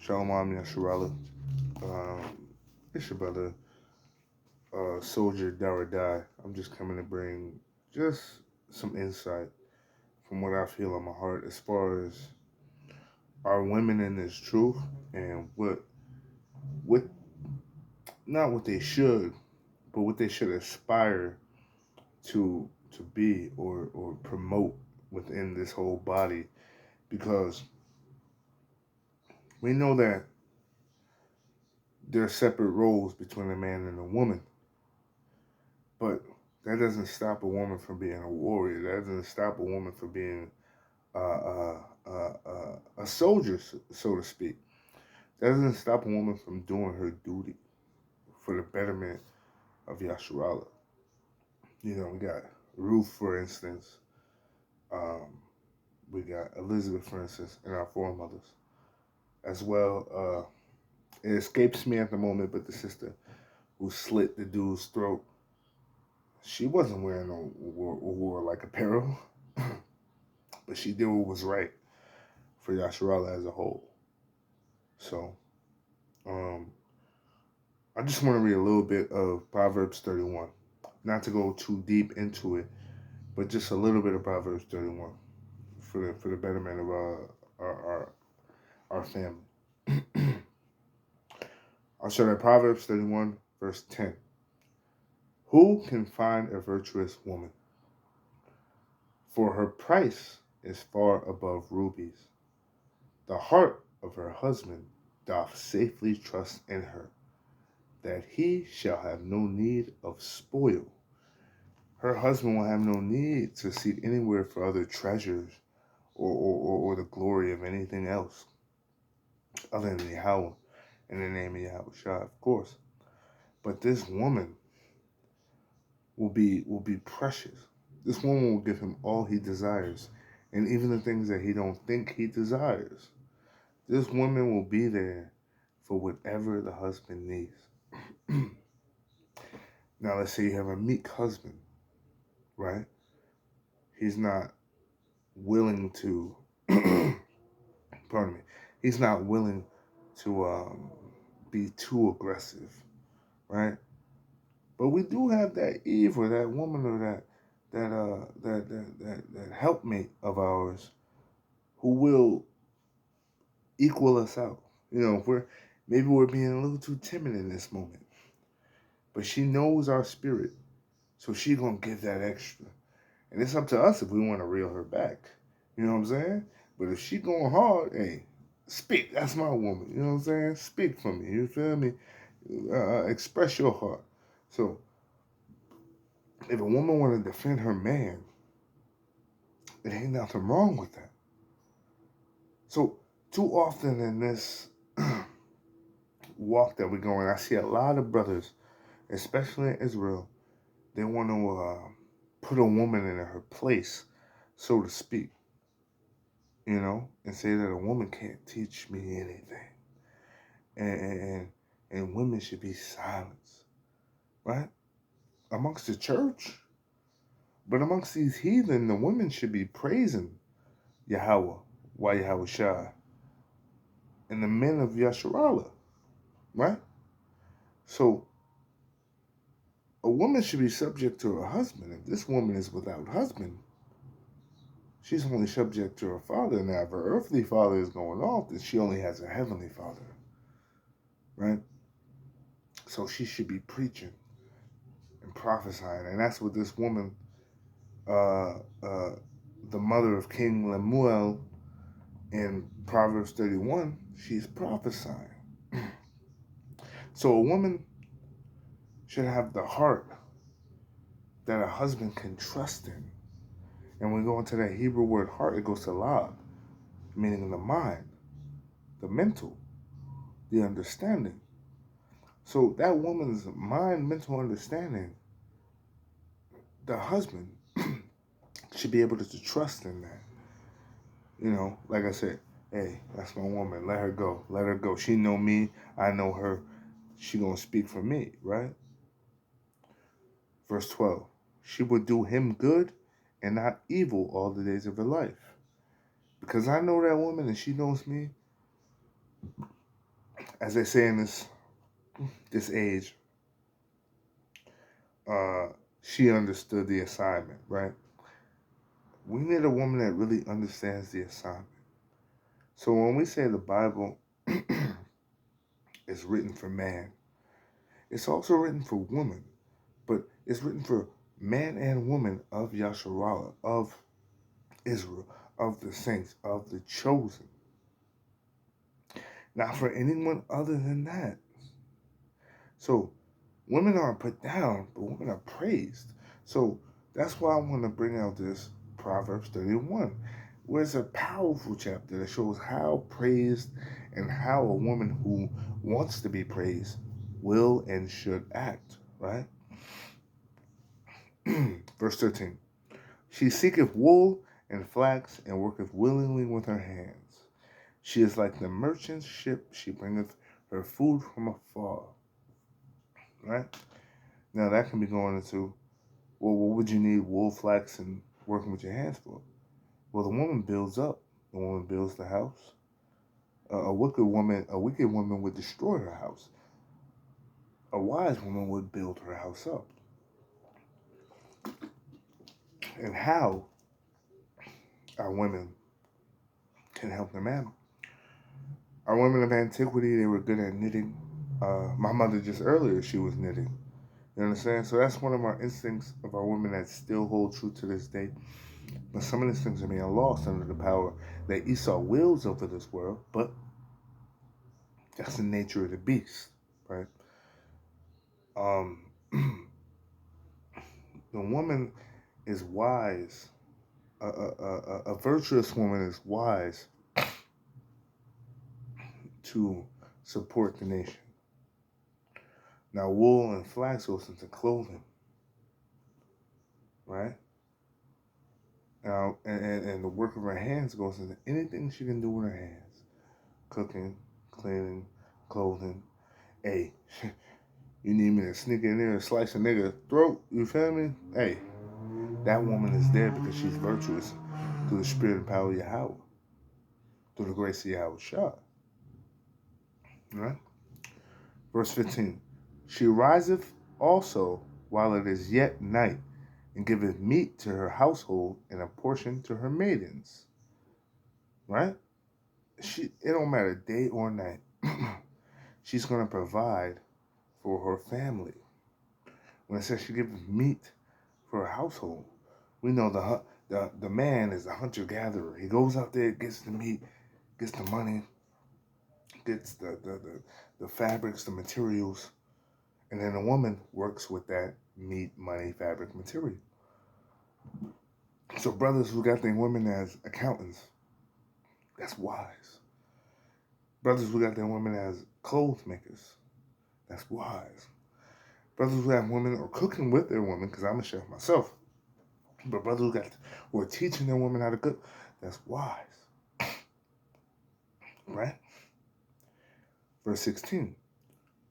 Shalom, Yasharala. It's your brother, Soldier Daradai. I'm just coming to bring just some insight from what I feel on my heart as far as our women in this truth and what not what they should, but what they should aspire to be or promote within this whole body, because we know that there are separate roles between a man and a woman. But that doesn't stop a woman from being a warrior. That doesn't stop a woman from being a soldier, so to speak. That doesn't stop a woman from doing her duty for the betterment of Yasharala. We got Ruth, for instance. Um, we got Elizabeth, for instance, and our foremothers as well. It escapes me at the moment, but the sister who slit the dude's throat, she wasn't wearing no war-like apparel, but she did what was right for Yasharala as a whole. So, um, I just want to read a little bit of Proverbs 31. Not to go too deep into it, but just a little bit of Proverbs 31 for the betterment of our family. I'll start at Proverbs 31, verse 10. Who can find a virtuous woman? For her price is far above rubies. The heart of her husband doth safely trust in her, that he shall have no need of spoil. Her husband will have no need to seek anywhere for other treasures or the glory of anything else other than Yahweh, in the name of Yahweh Shah, of course. But this woman will be precious. This woman will give him all he desires, and even the things that he don't think he desires. This woman will be there for whatever the husband needs. Now, let's say you have a meek husband, right? He's not willing to, pardon me, he's not willing to be too aggressive, right? But we do have that Eve or that woman or that helpmate of ours who will equal us out. If we're being a little too timid in this moment, but she knows our spirit, so she gonna give that extra. And it's up to us if we want to reel her back. You know what I'm saying? But if she going hard, hey, speak. That's my woman. You know what I'm saying? Speak for me. You feel me? Express your heart. So if a woman want to defend her man, it ain't nothing wrong with that. So too often in this walk that we're going, I see a lot of brothers, especially in Israel, they want to put a woman in her place, so to speak, and say that a woman can't teach me anything, and women should be silenced, right? Amongst the church, but amongst these heathen, the women should be praising Yahweh, why Yahweh Shah, and the men of Yasharallah, right? So a woman should be subject to her husband. If this woman is without husband, she's only subject to her father. Now, if her earthly father is going off, then she only has a heavenly father, right? So she should be preaching and prophesying, and that's what this woman, uh, uh, the mother of King Lemuel in Proverbs 31, she's prophesying. So a woman should have the heart that a husband can trust in. And when we go into that Hebrew word heart, it goes to lab, meaning the mind, the mental, the understanding. So that woman's mind, mental understanding, the husband should be able to trust in that. Like I said, hey, that's my woman. Let her go. Let her go. She know me. I know her. She gonna speak for me, right? Verse 12. She will do him good and not evil all the days of her life. Because I know that woman and she knows me. As they say in this age, uh, she understood the assignment, right? We need a woman that really understands the assignment. So when we say the Bible is written for man, it's also written for woman, but it's written for man and woman of Yasharallah, of Israel, of the saints, of the chosen. Not for anyone other than that. So women aren't put down, but women are praised. So that's why I want to bring out this Proverbs 31, where it's a powerful chapter that shows how praised and how a woman who wants to be praised will and should act, right? Verse 13. She seeketh wool and flax and worketh willingly with her hands. She is like the merchant's ship, she bringeth her food from afar. Right? Now that can be going into, well, what would you need wool, flax, and working with your hands for? Well, the woman builds up. The woman builds the house. A wicked woman would destroy her house. A wise woman would build her house up. And how our women can help the man. Our women of antiquity, they were good at knitting. My mother just earlier, she was knitting. You understand? So that's one of our instincts of our women that still hold true to this day. But some of these things are being lost under the power that Esau wields over this world. But that's the nature of the beast, right? Um, the woman is wise. A virtuous woman is wise to support the nation. Now, wool and flax goes into clothing, right? Now, and the work of her hands goes into anything she can do with her hands. Cooking, cleaning, clothing. Hey, you need me to sneak in there and slice a nigga throat, you feel me? Hey, that woman is there because she's virtuous through the spirit and power of Yahweh, through the grace of Yahweh Shah. Right? Verse 15. She riseth also while it is yet night, and giveth meat to her household and a portion to her maidens. Right? It don't matter day or night. She's gonna provide for her family. When it says she gives meat for her household, we know the man is a hunter gatherer. He goes out there, gets the meat, gets the money, gets the fabrics, the materials, and then the woman works with that meat, money, fabric, material. So brothers who got their women as accountants, that's wise. Brothers who got their women as clothes makers, that's wise. Brothers who have women or cooking with their women, because I'm a chef myself. But brothers who are teaching their women how to cook, that's wise. Right? Verse 16.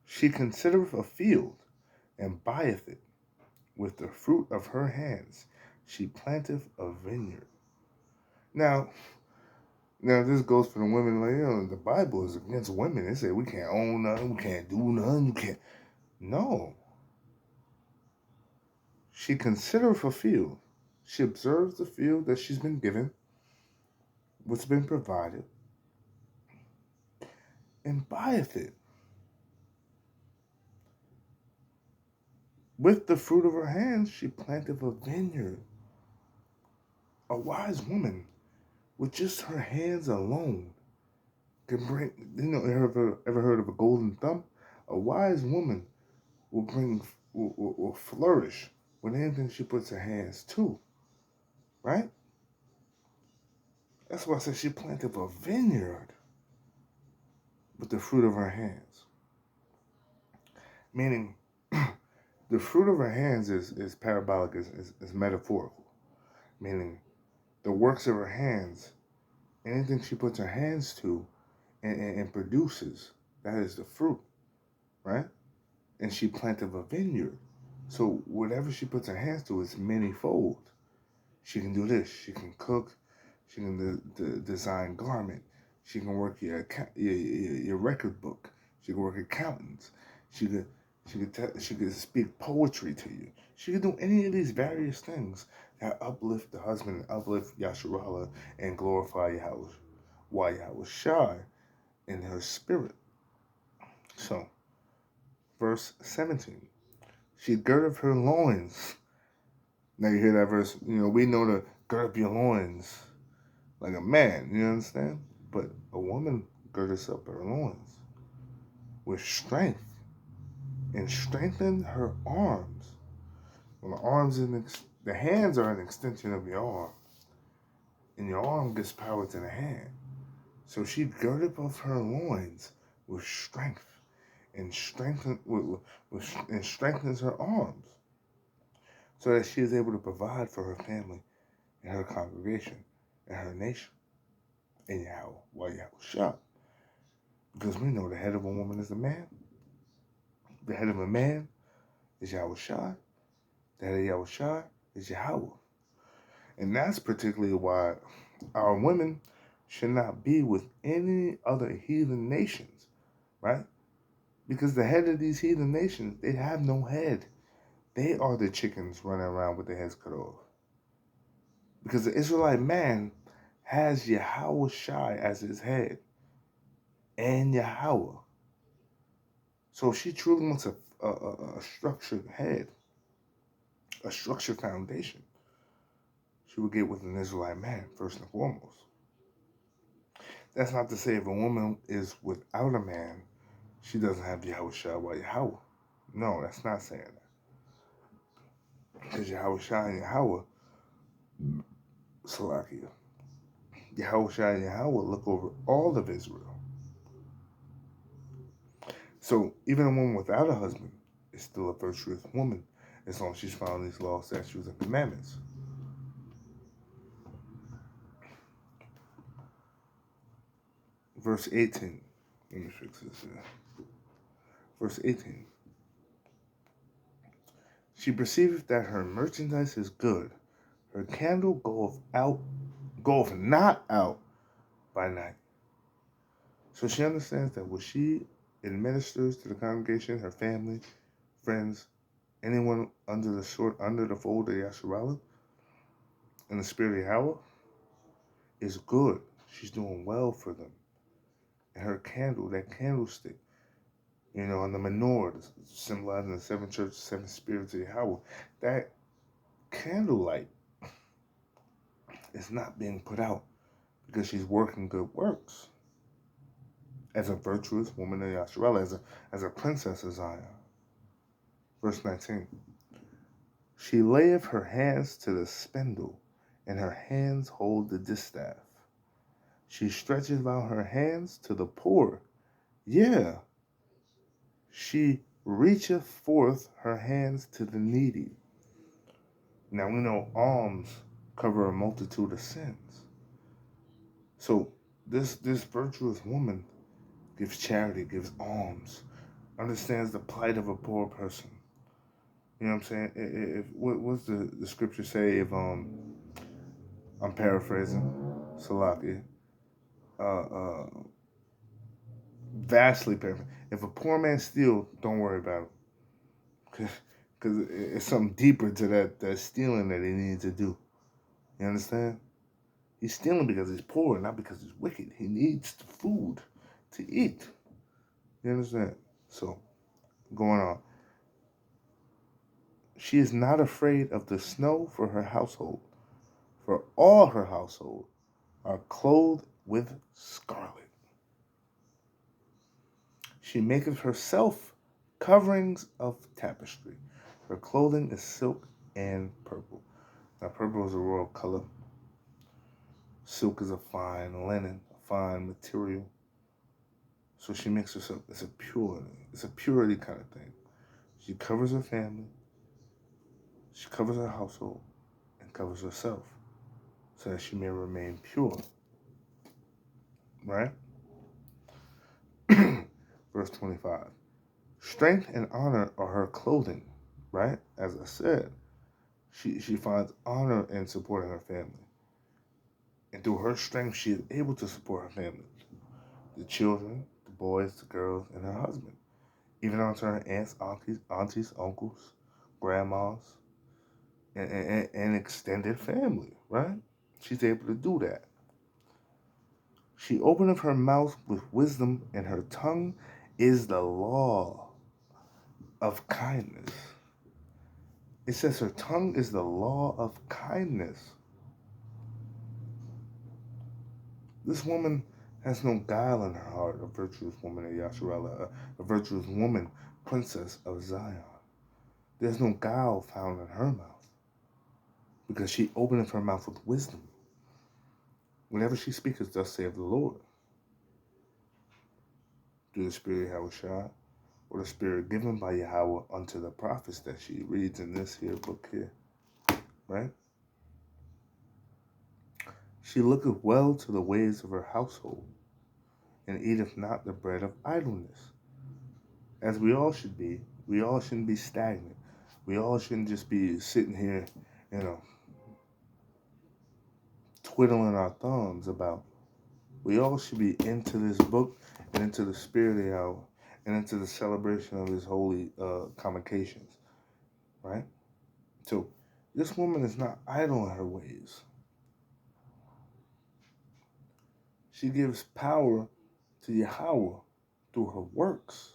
She considereth a field and buyeth it. With the fruit of her hands, she planteth a vineyard. Now this goes for the women. Like, the Bible is against women. They say we can't own nothing, we can't do nothing, you can't. No. She considereth a field. She observes the field that she's been given, what's been provided, and buyeth it. With the fruit of her hands, she planteth a vineyard. A wise woman, with just her hands alone, can bring. Ever heard of a golden thumb? A wise woman will flourish with anything she puts her hands to. Right? That's why I said she planted a vineyard with the fruit of her hands. Meaning, the fruit of her hands is parabolic, is metaphorical. Meaning, the works of her hands, anything she puts her hands to and produces, that is the fruit, right? And she planted a vineyard. So whatever she puts her hands to is many-fold. She can do this. She can cook. She can design garment. She can work your record book. She could work accountants. She could she could speak poetry to you. She could do any of these various things that uplift the husband, and uplift Yasharala, and glorify Yahweh Shai in her spirit. So, verse 17. She girded her loins. Now you hear that verse, we know to gird up your loins like a man, you understand? But a woman girdeth up her loins with strength and strengthened her arms. When the hands are an extension of your arm, and your arm gives power to the hand. So she girded up her loins with strength and strengthens her arms, so that she is able to provide for her family and her congregation and her nation in Yahweh Shah. Because we know the head of a woman is a man. The head of a man is Yahweh Shah. The head of Yahweh Shah is Yahweh. And that's particularly why our women should not be with any other heathen nations, right? Because the head of these heathen nations, they have no head. They are the chickens running around with their heads cut off. Because the Israelite man has Yahweh Shai as his head and Yahweh. So if she truly wants a structured head, a structured foundation, she would get with an Israelite man, first and foremost. That's not to say if a woman is without a man, she doesn't have Yahweh Shai or Yahweh. No, that's not saying that. Because Yahweh Shai and Yahweh, Salakia, Yahweh Shai and Yahweh look over all of Israel. So even a woman without a husband is still a virtuous woman as long as she's following these laws, statutes, and commandments. Verse 18. Let me fix this here. Verse 18. She perceiveth that her merchandise is good. Her candle goeth not out by night. So she understands that when she administers to the congregation, her family, friends, anyone under the fold of Yasharala, and the spirit of Yahweh, is good. She's doing well for them. And her candle, that candlestick, on the menorah, symbolizing the seven churches, seven spirits of Yahweh, that candlelight is not being put out because she's working good works as a virtuous woman of Yasharala, as a princess of Zion. Verse 19. She layeth her hands to the spindle, and her hands hold the distaff. She stretcheth out her hands to the poor. Yeah, she reacheth forth her hands to the needy. Now we know alms cover a multitude of sins. So this virtuous woman gives charity, gives alms, understands the plight of a poor person. You know what I'm saying? What's the scripture say? If I'm paraphrasing, Salaki, vastly paraphrasing. If a poor man steals, don't worry about it, because it's something deeper to that stealing that he needs to do. You understand? He's stealing because he's poor, not because he's wicked. He needs the food to eat. You understand? So, going on. She is not afraid of the snow for her household, for all her household are clothed with scarlet. She maketh herself coverings of tapestry. Her clothing is silk and purple. Now, purple is a royal color. Silk is a fine linen, a fine material. So she makes herself, it's a purity kind of thing. She covers her family, she covers her household, and covers herself so that she may remain pure. Right? Verse 25. Strength and honor are her clothing. Right? As I said, she finds honor in supporting her family. And through her strength, she is able to support her family. The children, the boys to girls and her husband, even on to her aunties, uncles, grandmas, and extended family, right? She's able to do that. She openeth her mouth with wisdom, and her tongue is the law of kindness. It says her tongue is the law of kindness. This woman has no guile in her heart, a virtuous woman of Yasharallah, a virtuous woman, princess of Zion. There's no guile found in her mouth, because she openeth her mouth with wisdom. Whenever she speaketh, thus saith the Lord, through the Spirit of Yahushua, or the Spirit given by Yahweh unto the prophets that she reads in this here book here, right? She looketh well to the ways of her household, and eateth not the bread of idleness. As we all should be, we all shouldn't be stagnant. We all shouldn't just be sitting here, you know, twiddling our thumbs about. We all should be into this book and into the spirit of Yahweh and into the celebration of his holy convocations, right? So this woman is not idle in her ways. She gives power to Yahweh through her works.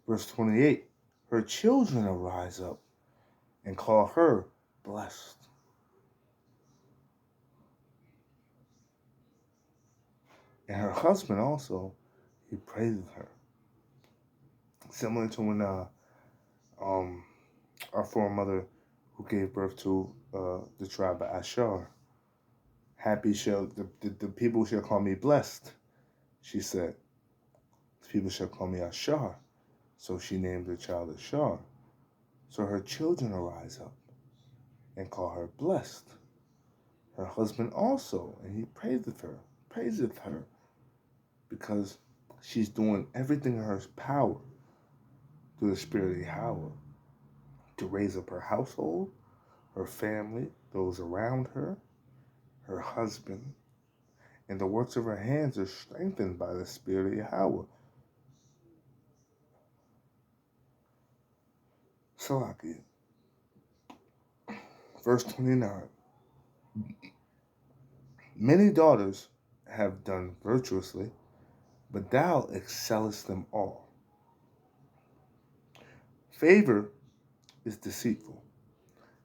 Verse 28, her children arise up and call her blessed. And her husband also, he praises her. Similar to when our foremother who gave birth to the tribe of Asher. Happy shall, the people shall call me blessed, she said. The people shall call me Asher. So she named her child Asher. So her children arise up and call her blessed. Her husband also, and he praiseth her, because she's doing everything in her power through the Spirit of Yahweh to raise up her household, her family, those around her, her husband, and the works of her hands are strengthened by the Spirit of Yahweh. Salakia. Verse 29. Many daughters have done virtuously, but thou excellest them all. Favor is deceitful,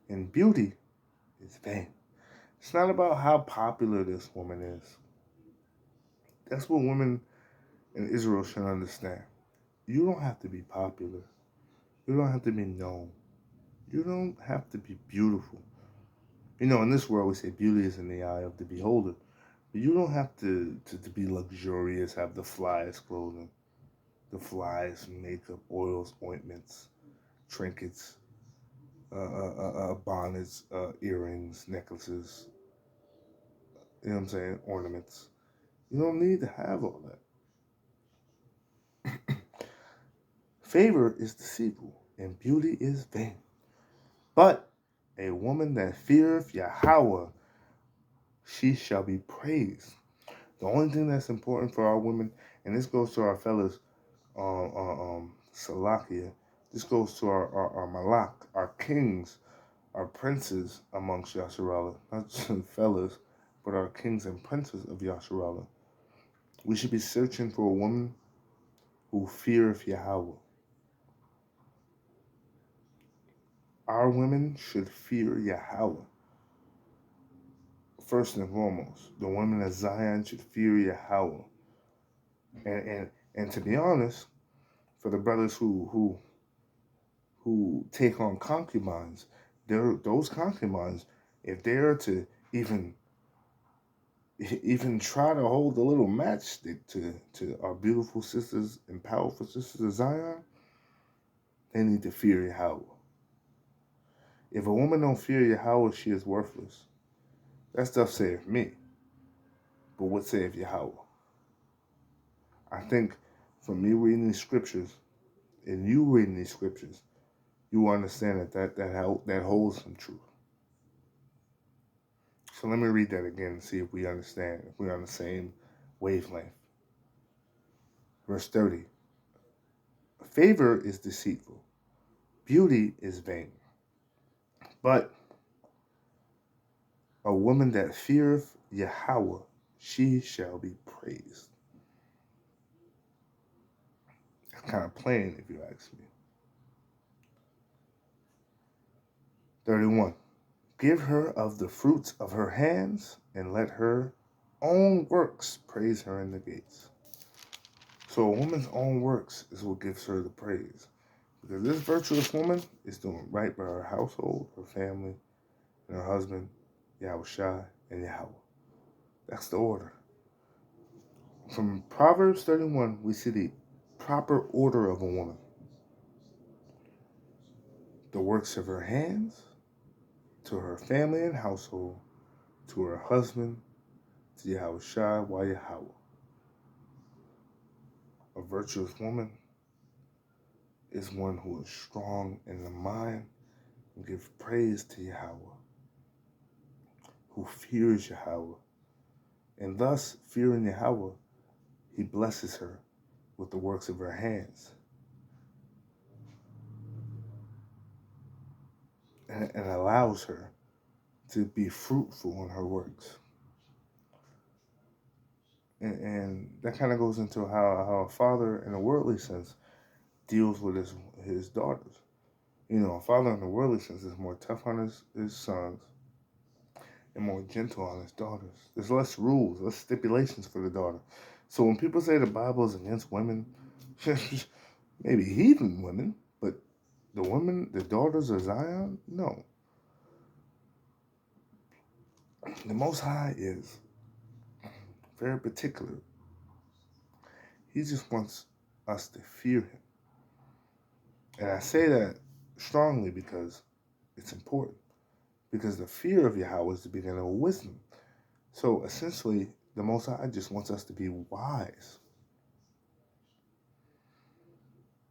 and beauty is vain. It's not about how popular this woman is. That's what women in Israel should understand. You don't have to be popular. You don't have to be known. You don't have to be beautiful. You know, in this world, we say beauty is in the eye of the beholder. But you don't have to be luxurious, have the flyest clothing, the flyest makeup, oils, ointments, trinkets, bonnets, earrings, necklaces, you know what I'm saying, ornaments. You don't need to have all that. Favor is deceitful, and beauty is vain. But a woman that feareth Yahweh, she shall be praised. The only thing that's important for our women, and this goes to our fellas, Salakia, this goes to our Malak, our kings, our princes amongst Yasharallah, not just fellas, but our kings and princes of Yasharallah. We should be searching for a woman who feareth Yahweh. Our women should fear Yahweh. First and foremost, the women of Zion should fear Yahweh. And to be honest, for the brothers who take on concubines, those concubines, if they're to even try to hold a little matchstick to our beautiful sisters and powerful sisters of Zion, they need to fear Yahweh. If a woman don't fear Yahweh, she is worthless. That stuff saith me. But what saith Yahweh? I think from me reading these scriptures and you reading these scriptures, you understand that holds some truth. So let me read that again and see if we understand, if we're on the same wavelength. Verse 30. Favor is deceitful, beauty is vain, but a woman that feareth Yahweh, she shall be praised. That's kind of plain, if you ask me. 31. Give her of the fruits of her hands, and let her own works praise her in the gates. So a woman's own works is what gives her the praise. Because this virtuous woman is doing right by her household, her family, and her husband, Yahushua and Yahweh. That's the order. From Proverbs 31, we see the proper order of a woman. The works of her hands, to her family and household, to her husband, to Yahushua wa Yahweh. A virtuous woman is one who is strong in the mind and gives praise to Yahweh, who fears Yahweh. And thus, fearing Yahweh, he blesses her with the works of her hands and allows her to be fruitful in her works. And that kind of goes into how a father, in a worldly sense, deals with his daughters. You know, a father in the worldly sense is more tough on his sons and more gentle on his daughters. There's less rules, less stipulations for the daughter. So when people say the Bible is against women, maybe heathen women, but the women, the daughters of Zion, no. The Most High is very particular. He just wants us to fear him. And I say that strongly because it's important. Because the fear of Yahweh is the beginning of wisdom. So essentially, the Most High just wants us to be wise.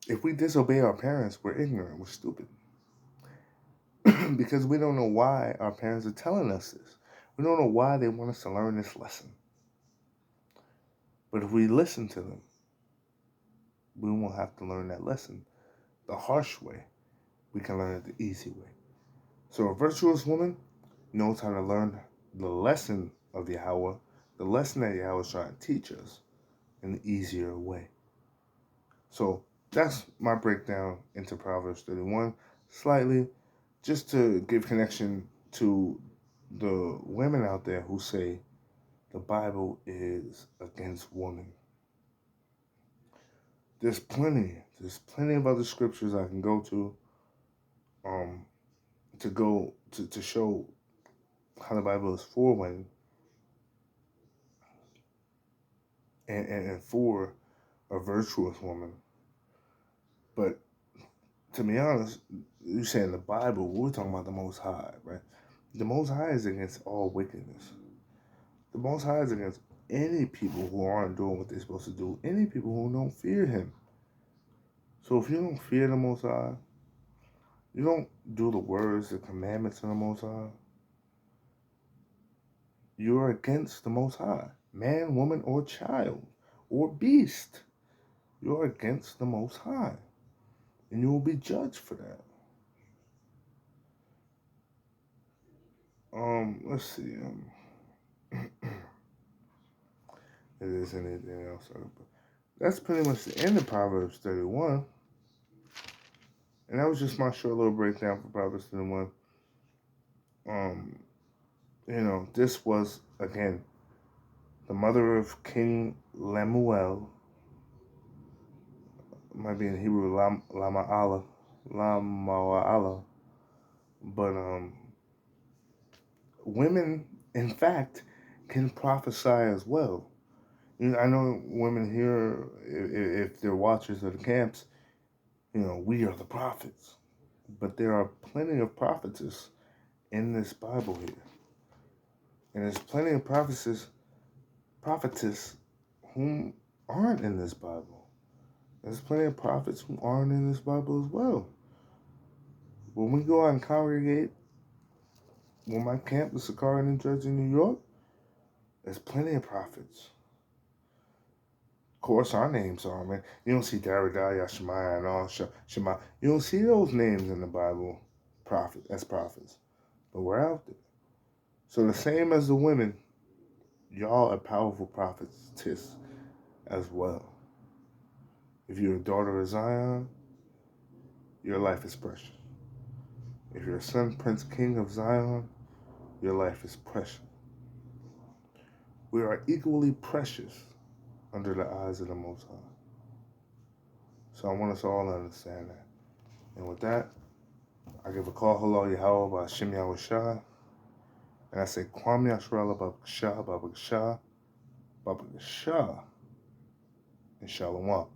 If we disobey our parents, we're ignorant, we're stupid. Because we don't know why our parents are telling us this. We don't know why they want us to learn this lesson. But if we listen to them, we won't have to learn that lesson the harsh way. We can learn it the easy way. So a virtuous woman knows how to learn the lesson of Yahweh, the lesson that Yahweh is trying to teach us in an easier way. So that's my breakdown into Proverbs 31, slightly, just to give connection to the women out there who say the Bible is against women. There's plenty of other scriptures I can go to show how the Bible is for women and for a virtuous woman. But to be honest, you say in the Bible, we're talking about the Most High, right? The Most High is against all wickedness. The Most High is against any people who aren't doing what they're supposed to do, any people who don't fear him. So if you don't fear the Most High, you don't do the words, the commandments of the Most High, you're against the Most High. Man, woman, or child, or beast. You're against the Most High. And you will be judged for that. Let's see. If there's anything else. That's pretty much the end of Proverbs 31. And that was just my short little breakdown for Proverbs 31. This was, again, the mother of King Lemuel. It might be in Hebrew, Lama'ala. But, women, in fact, can prophesy as well. I know women here, if they're watchers of the camps, we are the prophets. But there are plenty of prophetess in this Bible here. And there's plenty of prophetess whom aren't in this Bible. There's plenty of prophets who aren't in this Bible as well. When we go out and congregate, when my camp, the Sicarii Nj in New York, there's plenty of prophets course, our names are, man. You don't see Daradaya, Shemaiah, and all Shema. You don't see those names in the Bible, as prophets, but we're out there. So the same as the women, y'all are powerful prophetess as well. If you're a daughter of Zion, your life is precious. If you're a son, prince, king of Zion, your life is precious. We are equally precious under the eyes of the Most High. So I want us all to understand that. And with that, I give a call hello Yahweh by Shem Yahweh Shah. And I say Kwam Yashrala Babak Shah, Babak Shah, Babak Shah, and Shalom.